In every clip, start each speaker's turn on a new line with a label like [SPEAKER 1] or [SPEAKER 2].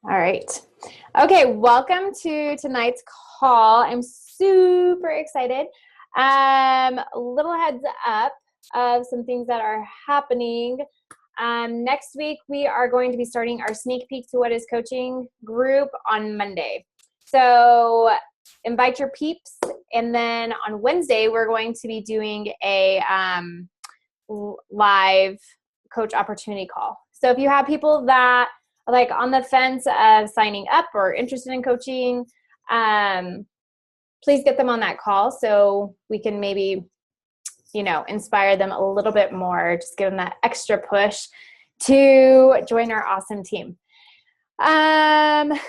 [SPEAKER 1] All right. Okay, welcome to tonight's call. I'm super excited. A little heads up of some things that are happening. Next week, we are going to be starting our sneak peek to what is coaching group on Monday. So invite your peeps. And then on Wednesday, we're going to be doing a live coach opportunity call. So if you have people that like on the fence of signing up or interested in coaching, please get them on that call so we can maybe, inspire them a little bit more, just give them that extra push to join our awesome team. I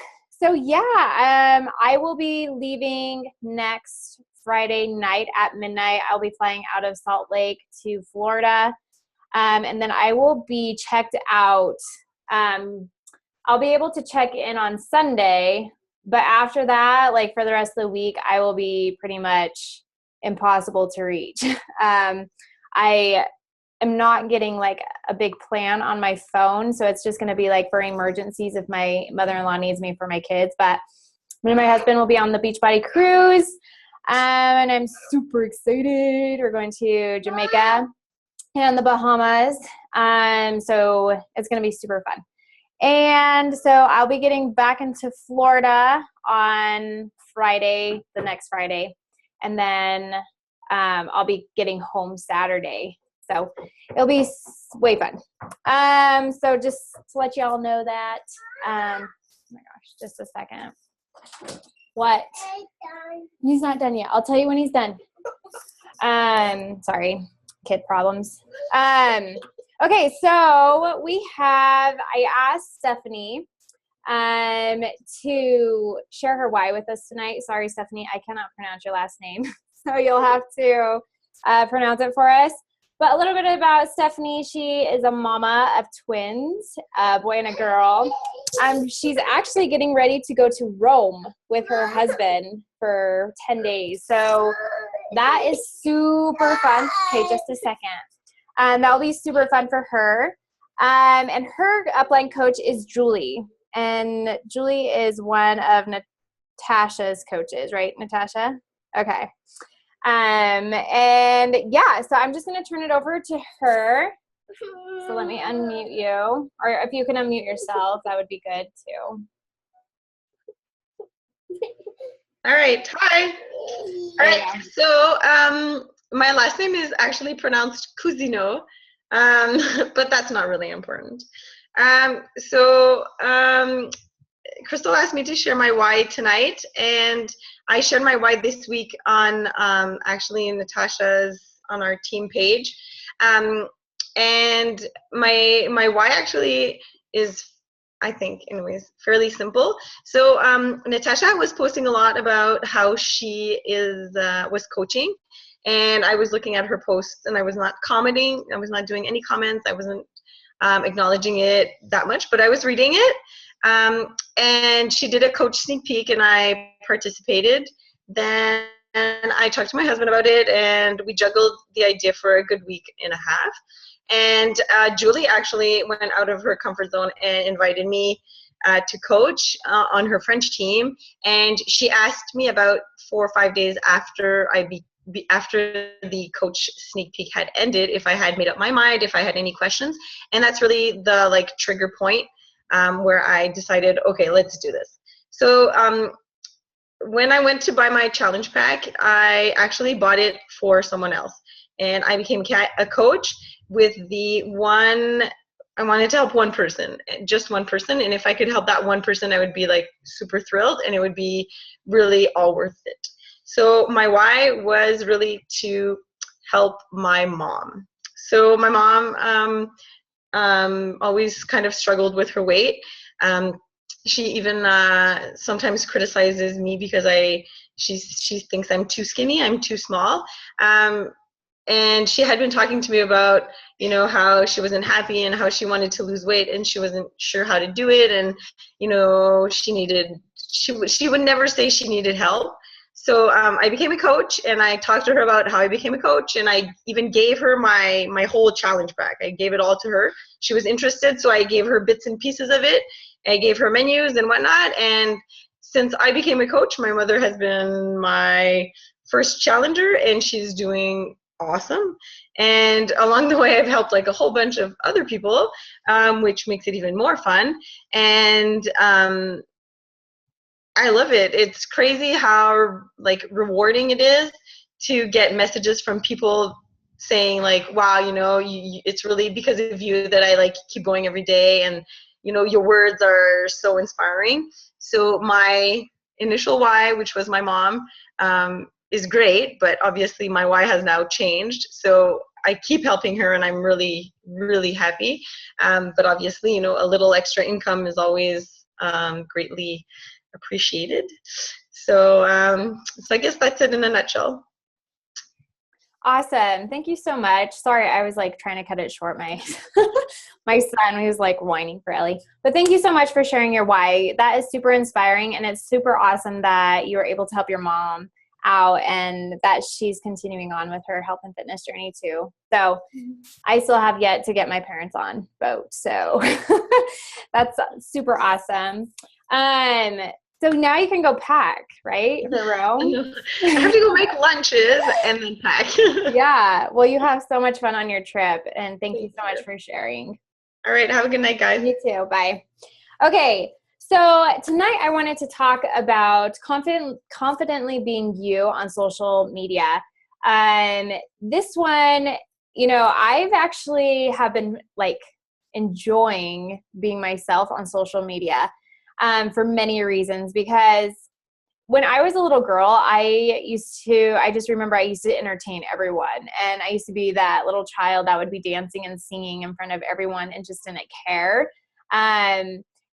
[SPEAKER 1] will be leaving next Friday night at midnight. I'll be flying out of Salt Lake to Florida. And then I will be checked out. I'll be able to check in on Sunday, but after that, like for the rest of the week, I will be pretty much impossible to reach. I am not getting like a big plan on my phone, so it's just going to be like for emergencies if my mother-in-law needs me for my kids. But me and my husband will be on the Beachbody cruise, and I'm super excited. We're going to Jamaica and the Bahamas, so it's going to be super fun. And so I'll be getting back into Florida on Friday, the next Friday, and then I'll be getting home Saturday. So it'll be way fun. So just to let y'all know that, oh my gosh, just a second. What? He's not done yet. I'll tell you when he's done. Sorry, kid problems. Okay, so I asked Stephanie to share her why with us tonight. Sorry, Stephanie, I cannot pronounce your last name, so you'll have to pronounce it for us. But a little bit about Stephanie. She is a mama of twins, a boy and a girl. She's actually getting ready to go to Rome with her husband for 10 days. So that is super fun. Okay, just a second. That'll be super fun for her. And her upline coach is Julie. And Julie is one of Natasha's coaches, right, Natasha? Okay. So I'm just going to turn it over to her. So let me unmute you. Or if you can unmute yourself, that would be good too.
[SPEAKER 2] All right. Hi. All right. So my last name is actually pronounced Cousineau, but that's not really important. Crystal asked me to share my why tonight, and I shared my why this week on actually Natasha's on our team page. And my why actually is, I think, anyways, fairly simple. So Natasha was posting a lot about how she was coaching, and I was looking at her posts, and I was not commenting. I was not doing any comments. I wasn't acknowledging it that much, but I was reading it. And she did a coach sneak peek, and I participated. Then I talked to my husband about it, and we juggled the idea for a good week and a half. And Julie actually went out of her comfort zone and invited me to coach on her French team. And she asked me about 4 or 5 days after after the coach sneak peek had ended, if I had made up my mind, if I had any questions. And that's really the trigger point where I decided, okay, let's do this. So when I went to buy my challenge pack, I actually bought it for someone else. And I became a coach with I wanted to help one person, just one person. And if I could help that one person, I would be super thrilled, and it would be really all worth it. So my why was really to help my mom. So my mom always kind of struggled with her weight. She even sometimes criticizes me because she thinks I'm too skinny, I'm too small. And she had been talking to me about, how she wasn't happy and how she wanted to lose weight, and she wasn't sure how to do it. And, she would never say she needed help. So I became a coach, and I talked to her about how I became a coach, and I even gave her my whole challenge pack. I gave it all to her. She was interested, so I gave her bits and pieces of it. I gave her menus and whatnot. And since I became a coach, my mother has been my first challenger, and she's doing awesome. And along the way, I've helped like a whole bunch of other people, which makes it even more fun. And I love it. It's crazy how like rewarding it is to get messages from people saying like, wow, it's really because of you that I like keep going every day, and your words are so inspiring. So my initial why, which was my mom, is great, but obviously my why has now changed. So I keep helping her, and I'm really, really happy. But obviously, a little extra income is always greatly appreciated. So, so I guess that's it in a nutshell.
[SPEAKER 1] Awesome. Thank you so much. Sorry, I was like trying to cut it short. My my son was like whining for Ellie. But thank you so much for sharing your why. That is super inspiring, and it's super awesome that you were able to help your mom out and that she's continuing on with her health and fitness journey too. So I still have yet to get my parents on boat. So that's super awesome. So now you can go pack, right, for Rome?
[SPEAKER 2] I have to go make lunches and then pack.
[SPEAKER 1] Yeah. Well, you have so much fun on your trip, and thank you so much for sharing.
[SPEAKER 2] All right. Have a good night, guys.
[SPEAKER 1] You too. Bye. Okay. So tonight I wanted to talk about confidently being you on social media. This one, I've actually have been like enjoying being myself on social media for many reasons, because when I was a little girl, I just remember I used to entertain everyone. And I used to be that little child that would be dancing and singing in front of everyone and just didn't care.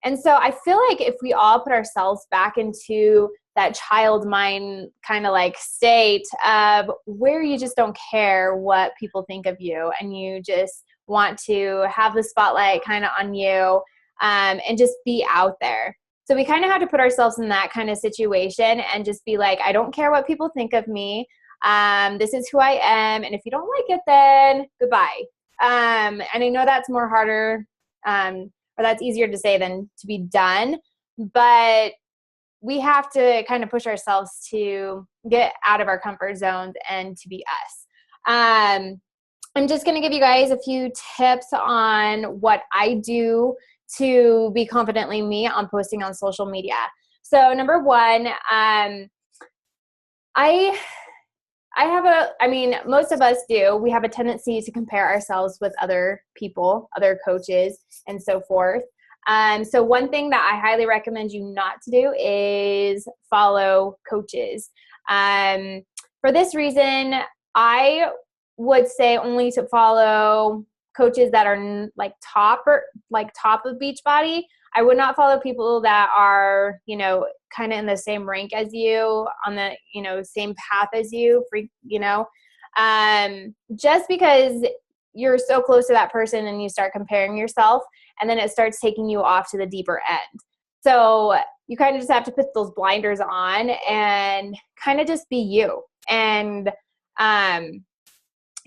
[SPEAKER 1] And so I feel like if we all put ourselves back into that child mind kind of like state of where you just don't care what people think of you, and you just want to have the spotlight kind of on you, and just be out there. So we kind of have to put ourselves in that kind of situation and just be like, I don't care what people think of me. This is who I am. And if you don't like it, then goodbye. And I know that's more harder, or that's easier to say than to be done. But we have to kind of push ourselves to get out of our comfort zones and to be us. I'm just going to give you guys a few tips on what I do to be confidently me on posting on social media. So number one, most of us do. We have a tendency to compare ourselves with other people, other coaches, and so forth. So one thing that I highly recommend you not to do is follow coaches. For this reason, I would say only to follow coaches that are like top of Beachbody. I would not follow people that are, kind of in the same rank as you, on the, same path as you, just because you're so close to that person and you start comparing yourself, and then it starts taking you off to the deeper end. So you kind of just have to put those blinders on and kind of just be you. And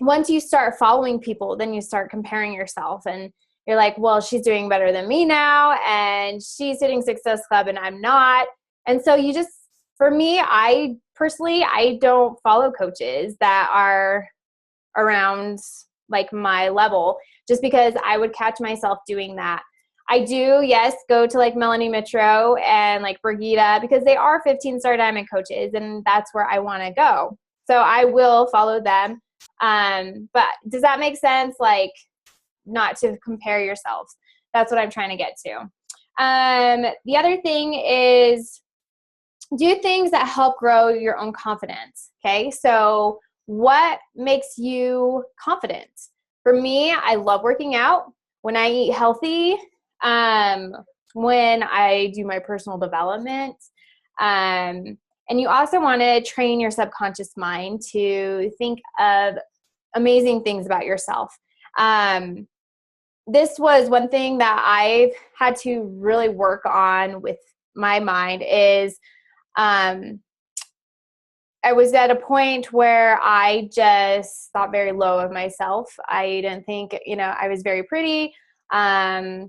[SPEAKER 1] once you start following people, then you start comparing yourself, and you're like, well, she's doing better than me now, and she's hitting Success Club and I'm not. And so for me, I personally don't follow coaches that are around like my level, just because I would catch myself doing that. I do, yes, go to like Melanie Mitro and like Brigitte, because they are 15-star diamond coaches, and that's where I want to go. So I will follow them. But does that make sense? Like, not to compare yourselves. That's what I'm trying to get to. The other thing is do things that help grow your own confidence. Okay. So what makes you confident? For me, I love working out. When I eat healthy, when I do my personal development, and you also want to train your subconscious mind to think of amazing things about yourself. This was one thing that I've had to really work on with my mind is, I was at a point where I just thought very low of myself. I didn't think, I was very pretty. I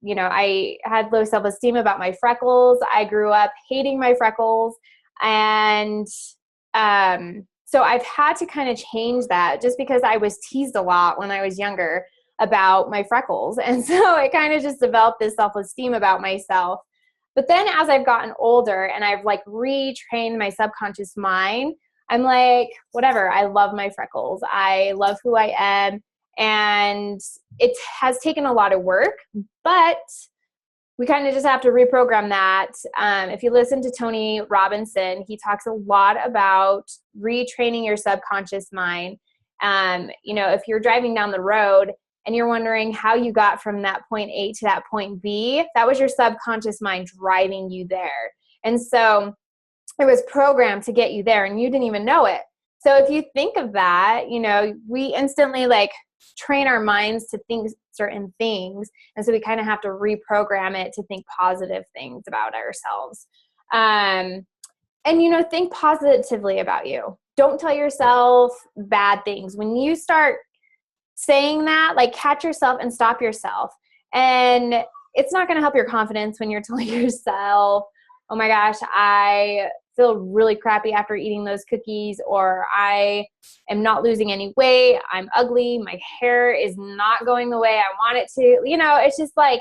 [SPEAKER 1] I had low self-esteem about my freckles. I grew up hating my freckles. And so I've had to kind of change that just because I was teased a lot when I was younger about my freckles. And so I kind of just developed this self-esteem about myself. But then as I've gotten older and I've like retrained my subconscious mind, I'm like, whatever, I love my freckles. I love who I am. And it has taken a lot of work, but we kind of just have to reprogram that. If you listen to Tony Robinson, he talks a lot about retraining your subconscious mind. If you're driving down the road and you're wondering how you got from that point A to that point B, that was your subconscious mind driving you there. And so it was programmed to get you there and you didn't even know it. So if you think of that, we instantly like train our minds to think certain things. And so we kind of have to reprogram it to think positive things about ourselves. And think positively about you. Don't tell yourself bad things. When you start saying that, like, catch yourself and stop yourself. And it's not going to help your confidence when you're telling yourself, oh my gosh, I feel really crappy after eating those cookies, or I am not losing any weight, I'm ugly, my hair is not going the way I want it to. It's just like,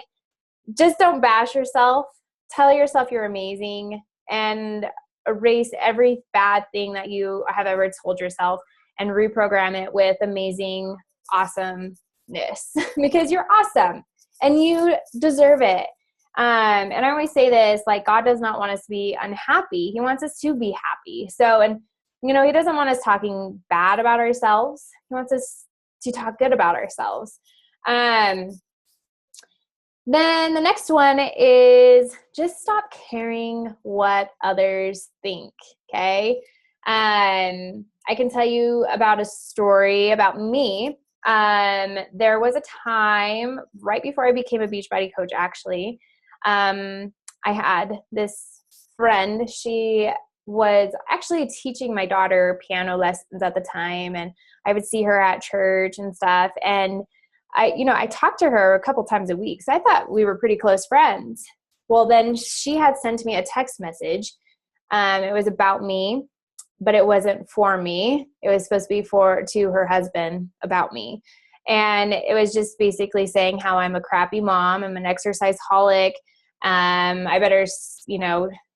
[SPEAKER 1] just don't bash yourself. Tell yourself you're amazing and erase every bad thing that you have ever told yourself and reprogram it with amazing awesomeness because you're awesome and you deserve it. And I always say this, like, God does not want us to be unhappy. He wants us to be happy. So, and he doesn't want us talking bad about ourselves. He wants us to talk good about ourselves. Then the next one is just stop caring what others think. Okay. I can tell you about a story about me. There was a time right before I became a Beachbody coach, actually. I had this friend. She was actually teaching my daughter piano lessons at the time, and I would see her at church and stuff. And I talked to her a couple times a week, so I thought we were pretty close friends. Well, then she had sent me a text message. It was about me, but it wasn't for me. It was supposed to be to her husband about me. And it was just basically saying how I'm a crappy mom. I'm an exercise holic. I better,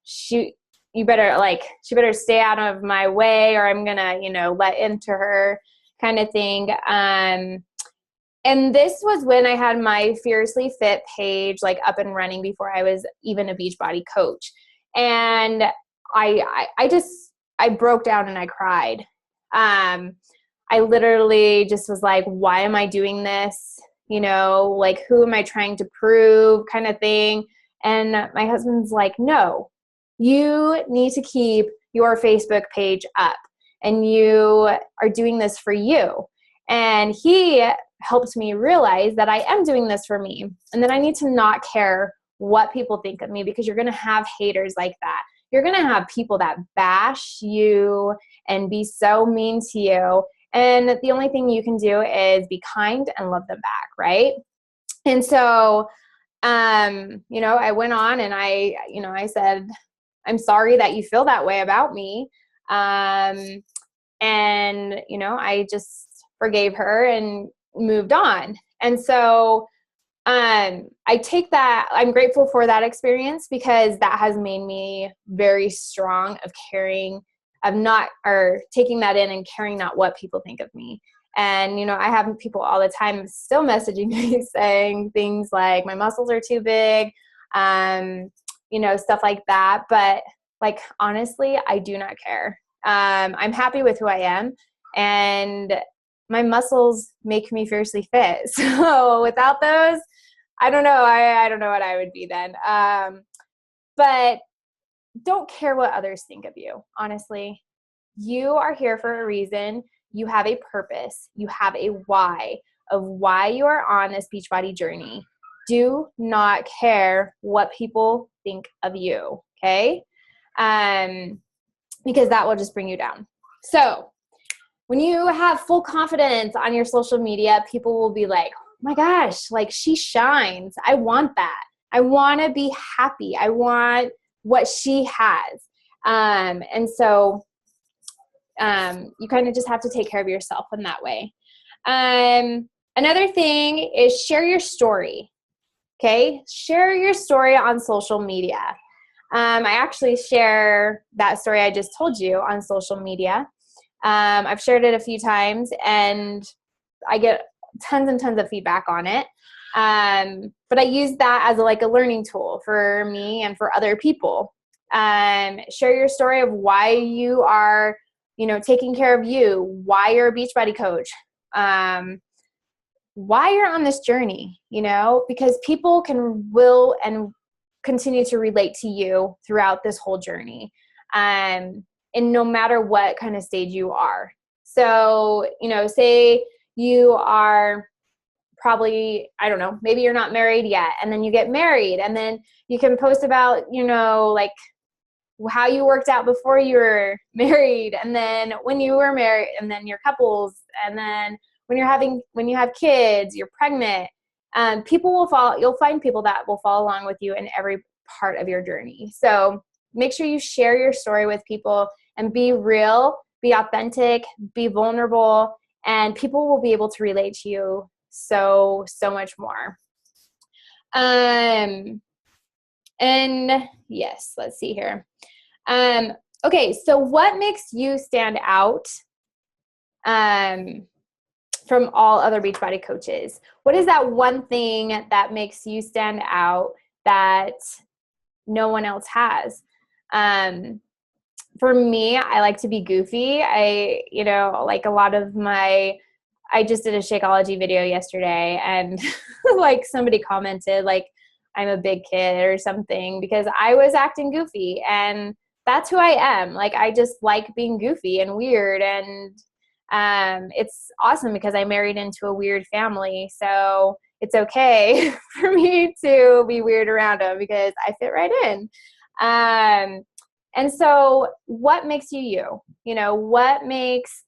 [SPEAKER 1] she better stay out of my way, or I'm going to, let into her kind of thing. And this was when I had my Fiercely Fit page like up and running before I was even a Beachbody coach. And I broke down and I cried. I literally just was like, why am I doing this? Like, who am I trying to prove, kind of thing. And my husband's like, no, you need to keep your Facebook page up and you are doing this for you. And he helped me realize that I am doing this for me and that I need to not care what people think of me, because you're going to have haters like that. You're going to have people that bash you and be so mean to you. And the only thing you can do is be kind and love them back, right? And so, I went on and I said, I'm sorry that you feel that way about me. And, I just forgave her and moved on. And so I take that, I'm grateful for that experience, because that has made me very strong of taking that in and caring not what people think of me. And, I have people all the time still messaging me saying things like my muscles are too big, stuff like that. But like, honestly, I do not care. I'm happy with who I am, and my muscles make me fiercely fit. So without those, I don't know. I don't know what I would be then. But don't care what others think of you. Honestly, you are here for a reason. You have a purpose. You have a why of why you are on this Beachbody journey. Do not care what people think of you. Okay. Because that will just bring you down. So when you have full confidence on your social media, people will be like, my gosh, like she shines. I want that. I want to be happy. I want what she has. And so you kind of just have to take care of yourself in that way. Another thing is share your story. Okay. Share your story on social media. I actually share that story I just told you on social media. I've shared it a few times and I get tons and tons of feedback on it. But I use that as a learning tool for me and for other people. Share your story of why you are, taking care of you, why you're a Beachbody coach, why you're on this journey, because people will and continue to relate to you throughout this whole journey. And no matter what kind of stage you are. So, say you are probably, I don't know, maybe you're not married yet, and then you get married, and then you can post about, how you worked out before you were married, and then when you were married, and then your couples, and then when you have kids, you're pregnant. You'll find people that will follow along with you in every part of your journey. So make sure you share your story with people and be real, be authentic, be vulnerable, and people will be able to relate to you so much more. And yes, let's see here. Okay, so what makes you stand out from all other Beachbody coaches? What is that one thing that makes you stand out that no one else has? For me, I like to be goofy. I just did a Shakeology video yesterday, and somebody commented I'm a big kid or something because I was acting goofy, and that's who I am. I just like being goofy and weird, and it's awesome because I married into a weird family, so it's okay for me to be weird around them because I fit right in. And so what makes you? What makes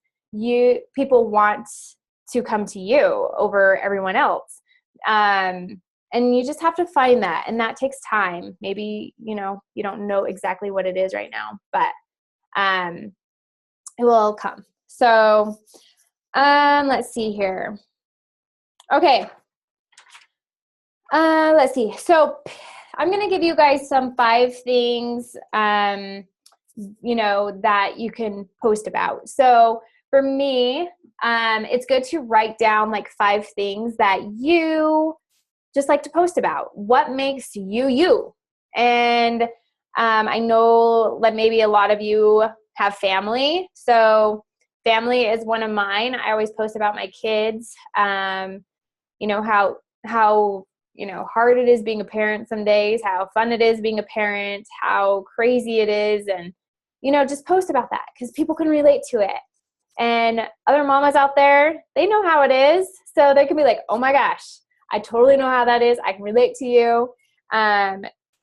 [SPEAKER 1] people want to come to you over everyone else? And you just have to find that, and that takes time. Maybe, you don't know exactly what it is right now, but it will come. So let's see here. Okay. Let's see. So I'm going to give you guys some 5 things, that you can post about. So for me, it's good to write down 5 things that you just like to post about. What makes you, you? And I know that maybe a lot of you have family. So family is one of mine. I always post about my kids, how hard it is being a parent some days, how fun it is being a parent, how crazy it is. And, just post about that because people can relate to it. And other mamas out there, they know how it is. So they can be like, oh my gosh, I totally know how that is. I can relate to you.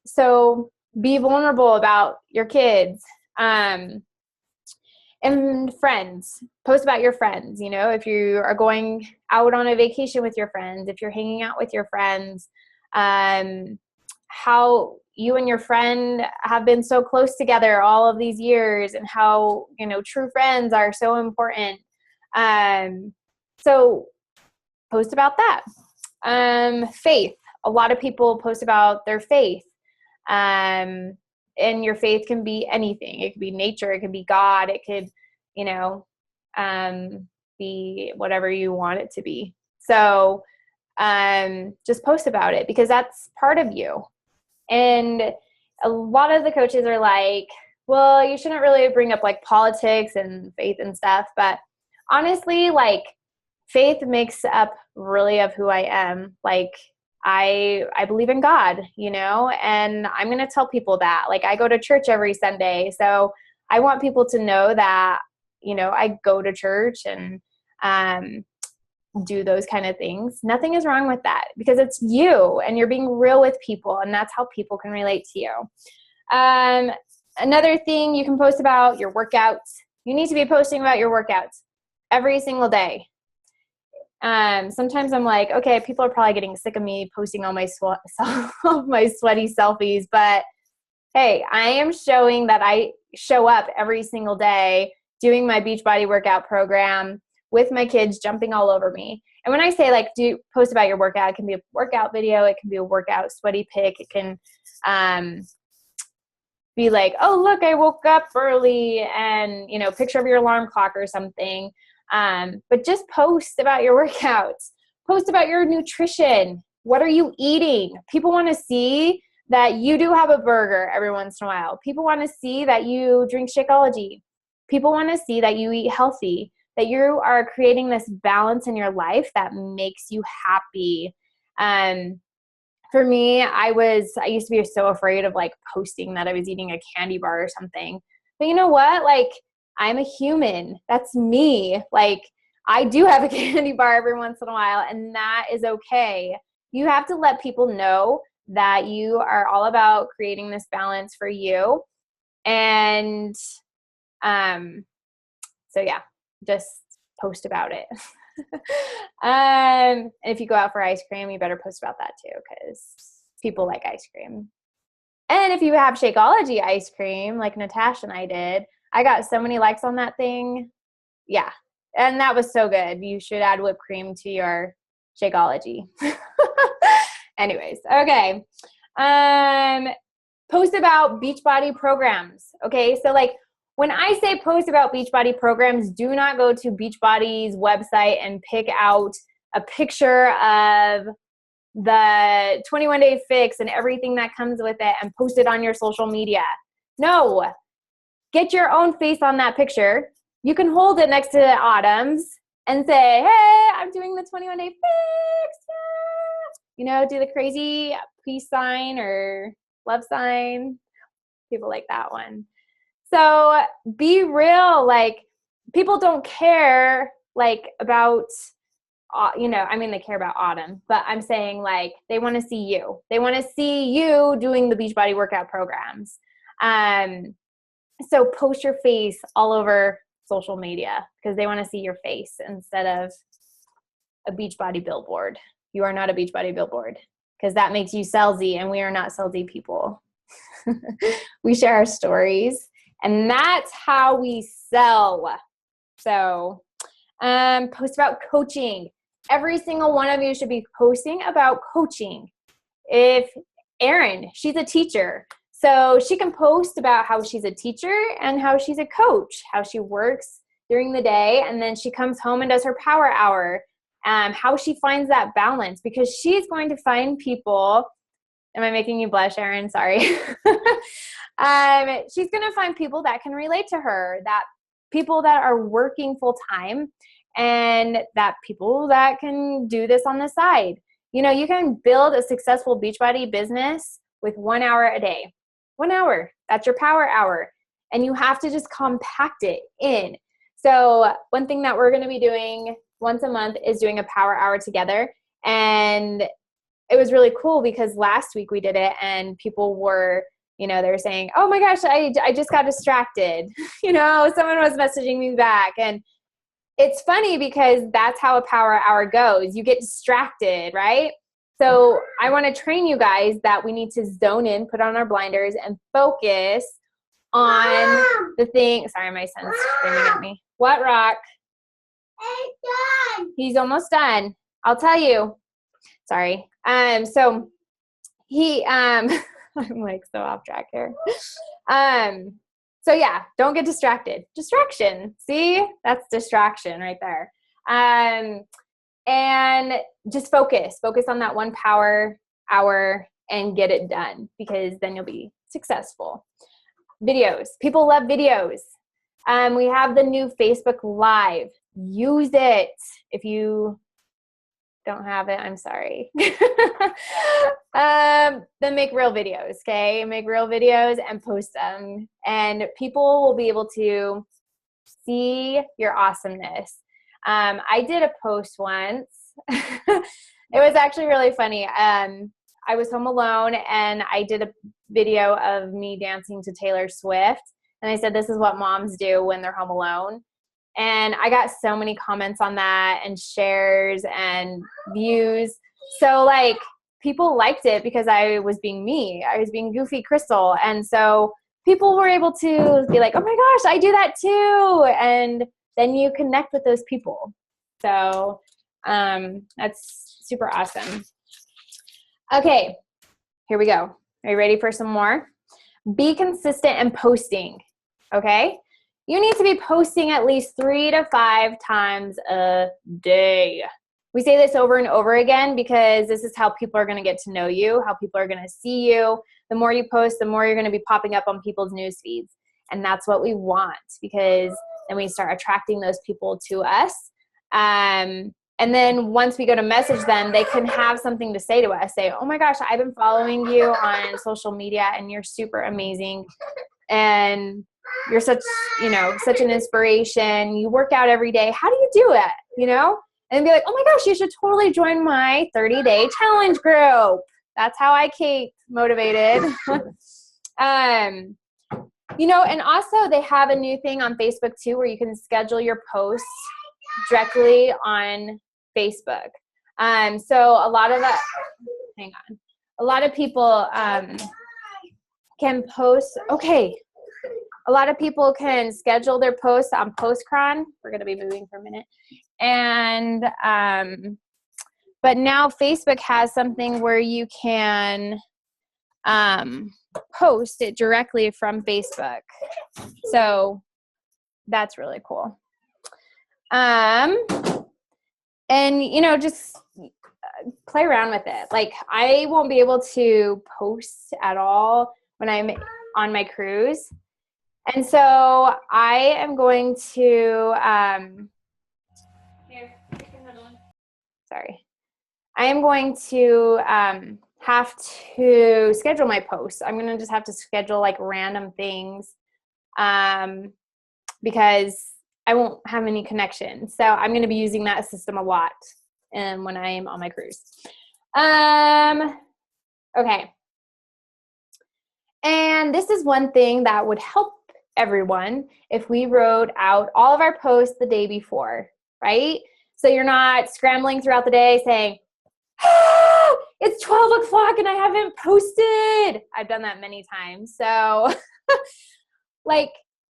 [SPEAKER 1] So be vulnerable about your kids. And friends, post about your friends. If you are going out on a vacation with your friends, if you're hanging out with your friends, how you and your friend have been so close together all of these years, and how, true friends are so important. So post about that. Faith. A lot of people post about their faith. And your faith can be anything. It could be nature. It could be God. It could, be whatever you want it to be. So just post about it because that's part of you. And a lot of the coaches are like, well, you shouldn't really bring up politics and faith and stuff. But honestly, faith makes up really of who I am. I believe in God, and I'm going to tell people that. I go to church every Sunday. So I want people to know that, I go to church and do those kind of things. Nothing is wrong with that because it's you and you're being real with people, and that's how people can relate to you. Another thing you can post about your workouts. You need to be posting about your workouts every single day. Sometimes I'm like, okay, people are probably getting sick of me posting all my my sweaty selfies, but hey, I am showing that I show up every single day doing my Beachbody workout program with my kids jumping all over me. And when I say like do post about your workout, it can be a workout video, it can be a workout sweaty pic, it can be like, oh, look, I woke up early and, you know, picture of your alarm clock or something. But just post about your workouts, post about your nutrition. What are you eating? People want to see that you do have a burger every once in a while. People want to see that you drink Shakeology. People want to see that you eat healthy, that you are creating this balance in your life that makes you happy. For me, I used to be so afraid of like posting that I was eating a candy bar or something. But you know what? Like, I'm a human. That's me. Like, I do have a candy bar every once in a while, and that is okay. You have to let people know that you are all about creating this balance for you. And so yeah, just post about it. And if you go out for ice cream, you better post about that too, because people like ice cream. And if you have Shakeology ice cream, like Natasha and I did, I got so many likes on that thing. Yeah. And that was so good. You should add whipped cream to your Shakeology. Anyways, okay. Post about Beachbody programs. Okay. So like when I say post about Beachbody programs, do not go to Beachbody's website and pick out a picture of the 21-day fix and everything that comes with it and post it on your social media. No, get your own face on that picture. You can hold it next to Autumn's and say, hey, I'm doing the 21-day fix. Yeah. You know, do the crazy peace sign or love sign. People like that one. So be real. Like, people don't care like about, you know, I mean, they care about Autumn, but I'm saying like they want to see you. They want to see you doing the Beachbody workout programs. So post your face all over social media because they want to see your face instead of a Beachbody billboard. You are not a Beachbody billboard because that makes you salesy, and we are not salesy people. We share our stories, and that's how we sell. So post about coaching. Every single one of you should be posting about coaching. If Erin, she's a teacher, so she can post about how she's a teacher and how she's a coach, how she works during the day, and then she comes home and does her power hour, how she finds that balance, because she's going to find people. Am I making you blush, Erin? Sorry. She's going to find people that can relate to her, that people that are working full time, and that people that can do this on the side. You know, you can build a successful Beachbody business with 1 hour a day. 1 hour, that's your power hour. And you have to just compact it in. So one thing that we're going to be doing once a month is doing a power hour together. And it was really cool because last week we did it and people were, you know, they were saying, oh my gosh, I just got distracted. You know, someone was messaging me back. And it's funny because that's how a power hour goes. You get distracted, right? So I want to train you guys that we need to zone in, put on our blinders, and focus on the thing. Sorry, my son's screaming at me. What, Rock? He's almost done. I'll tell you. Sorry. So he, I'm like so off track here. So yeah, don't get distracted. Distraction. See, that's distraction right there. And just focus on that 1 power hour and get it done, because then you'll be successful. Videos. People love videos. We have the new Facebook Live. Use it. If you don't have it, I'm sorry. Then make real videos, okay? Make real videos and post them. And people will be able to see your awesomeness. I did a post once. It was actually really funny. I was home alone and I did a video of me dancing to Taylor Swift. And I said, this is what moms do when they're home alone. And I got so many comments on that and shares and views. So like people liked it because I was being me. I was being goofy Crystal. And so people were able to be like, oh my gosh, I do that too. And then you connect with those people. So that's super awesome. Okay, here we go. Are you ready for some more? Be consistent in posting, okay? You need to be posting at least 3 to 5 times a day. We say this over and over again because this is how people are going to get to know you, how people are going to see you. The more you post, the more you're going to be popping up on people's news feeds. And that's what we want, because then we start attracting those people to us. And then once we go to message them, they can have something to say to us. Say, oh my gosh, I've been following you on social media and you're super amazing. And you're such an inspiration. You work out every day. How do you do it? And be like, oh my gosh, you should totally join my 30-day challenge group. That's how I keep motivated. And also they have a new thing on Facebook too, where you can schedule your posts directly on Facebook. So a lot of people can post. Okay. A lot of people can schedule their posts on Postcron. We're going to be moving for a minute. And, but now Facebook has something where you can post it directly from Facebook. So that's really cool. And, just play around with it. Like, I won't be able to post at all when I'm on my cruise. And so I am going to, I am going to have to schedule my posts. I'm going to just have to schedule like random things because I won't have any connections. So I'm going to be using that system a lot when I am on my cruise. Okay. And this is one thing that would help everyone if we wrote out all of our posts the day before, right? So you're not scrambling throughout the day saying, it's 12 o'clock and I haven't posted. I've done that many times. So like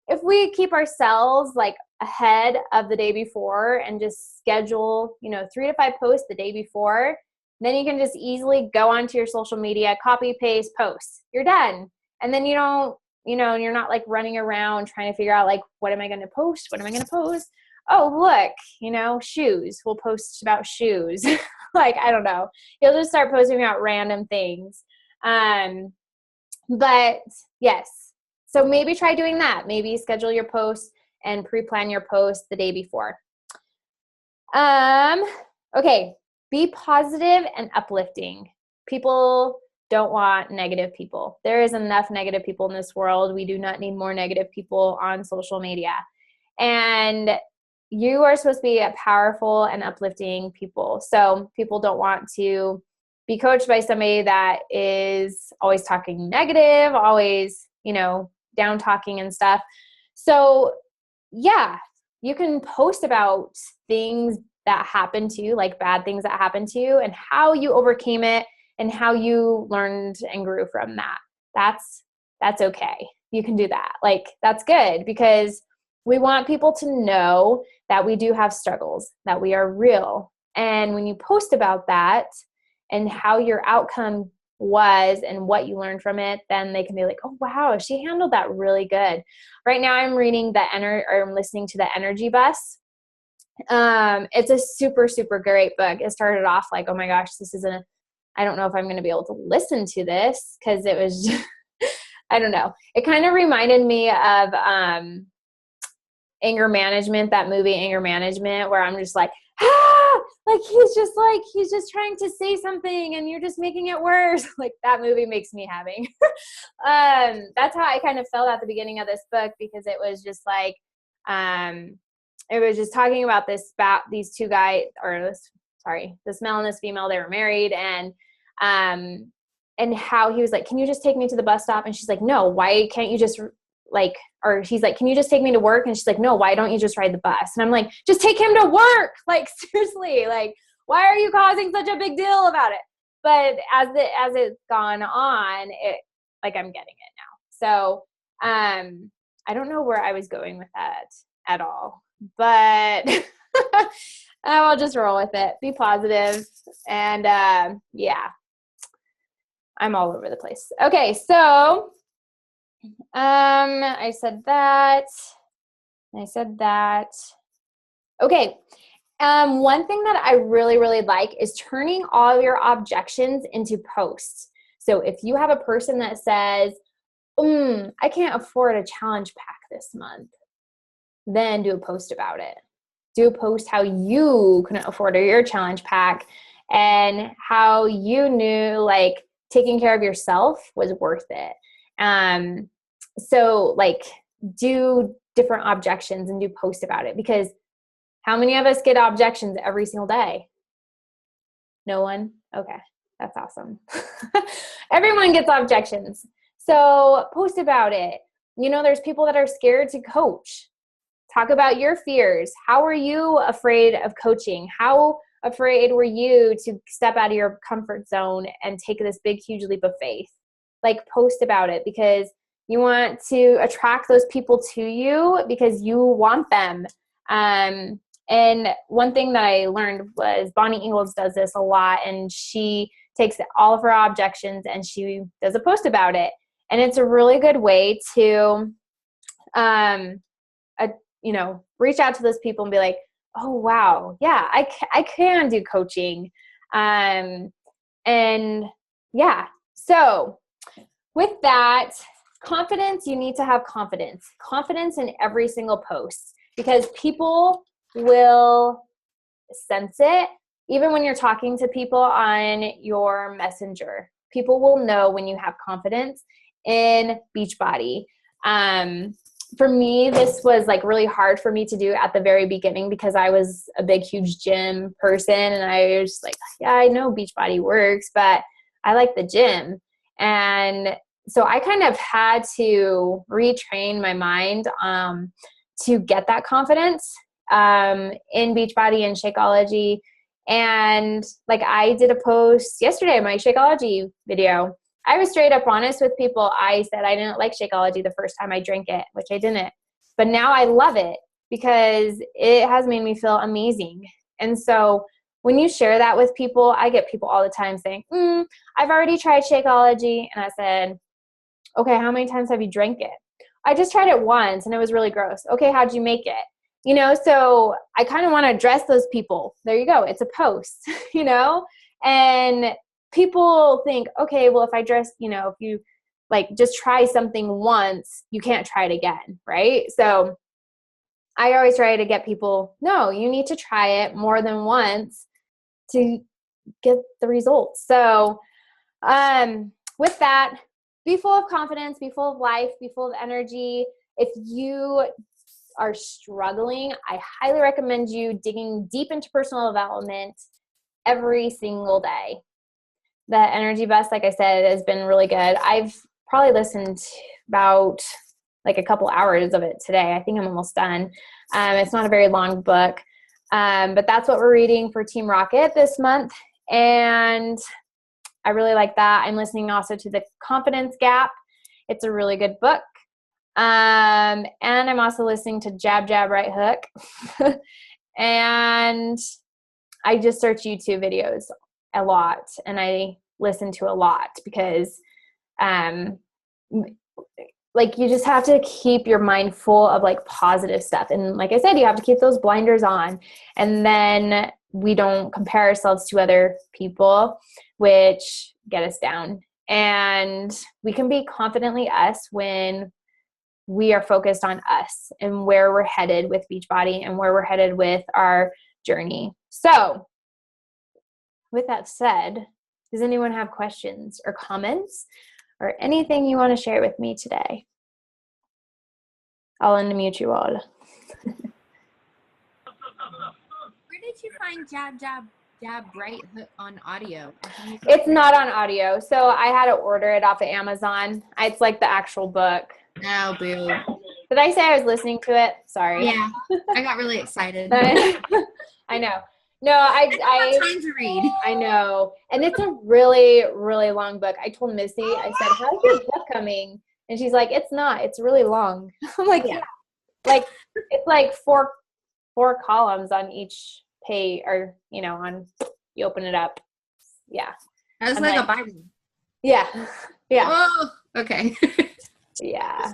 [SPEAKER 1] if we keep ourselves like ahead of the day before and just schedule, 3 to 5 posts the day before, then you can just easily go onto your social media, copy, paste, post. You're done. And then you don't, you're not like running around trying to figure out like, what am I going to post? What am I going to post? Oh, look, shoes. We'll post about shoes. Like, I don't know. You'll just start posting about random things. But yes, so maybe try doing that. Maybe schedule your posts and pre-plan your post the day before. Okay. Be positive and uplifting. People don't want negative people. There is enough negative people in this world. We do not need more negative people on social media. And you are supposed to be a powerful and uplifting people. So people don't want to be coached by somebody that is always talking negative, always, down talking and stuff. So yeah, you can post about things that happen to you, like bad things that happen to you, and how you overcame it and how you learned and grew from that. That's okay. You can do that. Like, that's good, because we want people to know that we do have struggles, that we are real. And when you post about that and how your outcome was and what you learned from it, then they can be like, oh, wow, she handled that really good. Right now I'm reading I'm listening to The Energy Bus. It's a super, super great book. It started off like, oh my gosh, I don't know if I'm going to be able to listen to this, because it was just, I don't know. It kind of reminded me of Anger Management, that movie Anger Management, where I'm just like, like he's just trying to say something and you're just making it worse. Like, that movie makes me having. That's how I kind of felt at the beginning of this book, because it was just like, it was just talking about these two guys, this male and this female. They were married, and how he was like, can you just take me to the bus stop? And she's like, no, why can't you just like, or he's like, can you just take me to work? And she's like, no, why don't you just ride the bus? And I'm like, just take him to work. Like, seriously, like, why are you causing such a big deal about it? But as it's gone on, like, I'm getting it now. So, I don't know where I was going with that at all, but I will just roll with it, be positive. And, yeah, I'm all over the place. Okay. So, I said that. Okay. One thing that I really, really like is turning all your objections into posts. So if you have a person that says, I can't afford a challenge pack this month, then do a post about it. Do a post how you couldn't afford your challenge pack and how you knew like taking care of yourself was worth it. So like do different objections and do posts about it, because how many of us get objections every single day? No one? Okay, that's awesome. Everyone gets objections. So post about it. You know, there's people that are scared to coach. Talk about your fears. How are you afraid of coaching? How afraid were you to step out of your comfort zone and take this big, huge leap of faith? Like, post about it, because you want to attract those people to you because you want them. And one thing that I learned was Bonnie Ingalls does this a lot, and she takes all of her objections and she does a post about it. And it's a really good way to, reach out to those people and be like, oh, wow, yeah, I can do coaching. And yeah, so with that, confidence, you need to have confidence in every single post, because people will sense it. Even when you're talking to people on your messenger, people will know when you have confidence in Beachbody. For me, this was like really hard for me to do at the very beginning, because I was a big, huge gym person. And I was like, yeah, I know Beachbody works, but I like the gym. And so I kind of had to retrain my mind to get that confidence in Beachbody and Shakeology. And like, I did a post yesterday, my Shakeology video. I was straight up honest with people. I said I didn't like Shakeology the first time I drank it, which I didn't. But now I love it because it has made me feel amazing. And so when you share that with people, I get people all the time saying, I've already tried Shakeology. And I said, okay, how many times have you drank it? I just tried it once and it was really gross. Okay, how'd you make it? You know, so I kind of want to address those people. There you go. It's a post, you know, and people think, okay, well, if you like just try something once, you can't try it again, right? So I always try to get people, no, you need to try it more than once to get the results. So with that, be full of confidence, be full of life, be full of energy. If you are struggling, I highly recommend you digging deep into personal development every single day. The energy bus, like I said, has been really good. I've probably listened to about like a couple hours of it today. I think I'm almost done. It's not a very long book, but that's what we're reading for Team Rocket this month. And I really like that. I'm listening also to The Confidence Gap. It's a really good book. And I'm also listening to Jab, Jab, Right Hook. And I just search YouTube videos a lot, and I listen to a lot because like, you just have to keep your mind full of like positive stuff. And like I said, you have to keep those blinders on, and then we don't compare ourselves to other people, which get us down. And we can be confidently us when we are focused on us and where we're headed with Beachbody and where we're headed with our journey. So with that said, does anyone have questions or comments or anything you want to share with me today? I'll unmute you all.
[SPEAKER 3] Where did you find Jab, Jab, Jab, Right Hook on audio?
[SPEAKER 1] It's not on audio. So I had to order it off of Amazon. It's like the actual book.
[SPEAKER 3] No, boo.
[SPEAKER 1] Did I say I was listening to it? Sorry.
[SPEAKER 3] Yeah, I got really excited.
[SPEAKER 1] I know. No,
[SPEAKER 3] I don't have time to read.
[SPEAKER 1] I know. And it's a really, really long book. I told Missy, I said, how's your book coming? And she's like, it's not. It's really long. I'm like, yeah. Like, it's like four columns on each page, or, you know, on, you open it up. Yeah.
[SPEAKER 3] That was like a Bible.
[SPEAKER 1] Yeah. Yeah.
[SPEAKER 3] Oh, okay.
[SPEAKER 1] Yeah.